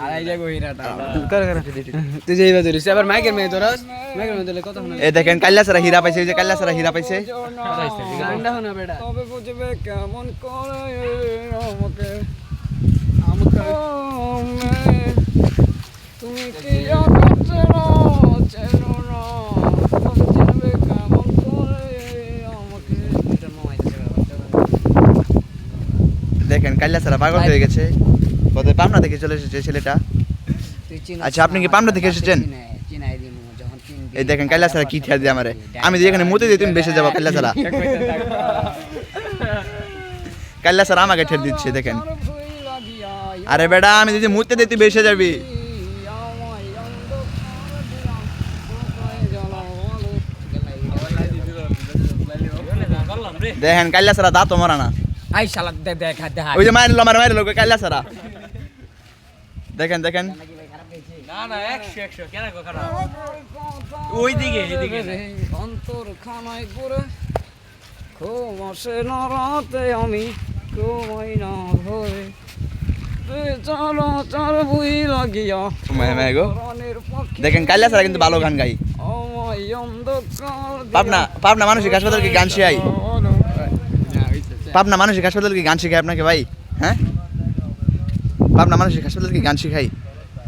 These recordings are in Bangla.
আড়াই যাবো হীরাটা কর তুই যেইবা ধরিস আবার মাইকের মেয়ে ধরস মাইকের মেয়ে ধরলে কথা শোনা এই দেখেন কাল্লাছড়া হীরা পাইছে এই যে কাল্লাছড়া হীরা পাইছে গানটা শোনা বেটা তবে বুঝবে কেমন করে আমাকে আমাকে তুমি কি আমাকে চেনো না তবে চিনবে কেমন করে আমাকে দেখেন কাল্লাছড়া পাগল হয়ে গেছে কত পাবনা থেকে চলে এসেছে ছেলেটা আচ্ছা আপনি কি পাবনা থেকে এসেছেন চিনাই দিমু যখন তিন এই দেখেন কাল্লাছড়া কি ঠেয়া দিয়ে আমারে আমি যদি এখানে মুতে দিই তুমি বেঁচে যাবো কাল্লাছড়া কাল্লাছড়া আমাকে ঠের দিচ্ছে দেখেন আরে বেটা আমি যদি মুতে দিই তুই বেঁচে যাবি দেখেন কাল্লাছড়া দাঁত মরা না আই শালা দেখ ওই যে মারলো কাল্লাছড়া দেখেন দেখেন না না 100 কেন গো খারাপ ওই দিকে এদিকে অন্তর খানায় করে ঘুম আসে না রাতে আমি ঘুমাই না ভোরে চলো চার বই লাগিয়া গো দেখেন কাল্লাছড়া কিন্তু ভালো গান গাই আমায় অন্ধকার পাবনা মানসিক হাসপাতাল কি গান শিখাই পাবনা মানসিক হাসপাতাল কি গান শিখাই আপনাকে ভাই হ্যাঁ পাবনা মানসিক হাসপাতাল কি গান শিখাই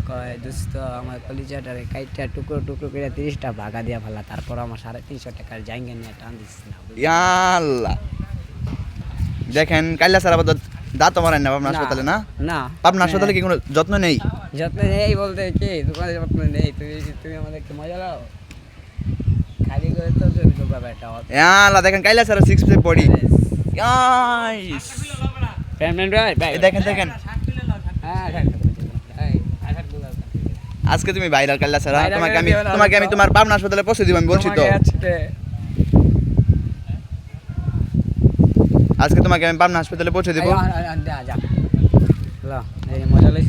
কয় দোস্ত আমার কলিজাটারে কাইটা টুকরো টুকরো করে 30টা ভাগা দিয়া ফেলা তারপর আমার 350 টাকার জায়গা নিয়ে টান দিছিস না ইয়াল্লাহ দেখেন কাল্লাছড়া দাঁত মারেন না পাবনা হাসপাতালে না না পাবনা হাসপাতালে কি কোনো যত্ন নেই যত্ন নেই বলতে কি দোকানে যত্ন নেই তুমি আমাদেরকে মজা দাও খালি করে তো ঢুকবা বেটা ইয়াল্লাহ দেখেন কাল্লাছড়া 6 প্লেট বডি গাইস পেমেন্ট ভাই দেখেন দেখেন হ্যাঁ আজকে তুমি ভাইরাল কাল্লাছড়া তোমাকে আমি তোমার পাবনা হাসপাতালে পৌঁছে দিব আমি বলছি তো আজকে তোমাকে আমি পাবনা হাসপাতালে পৌঁছে দিব যা মজা লাইছে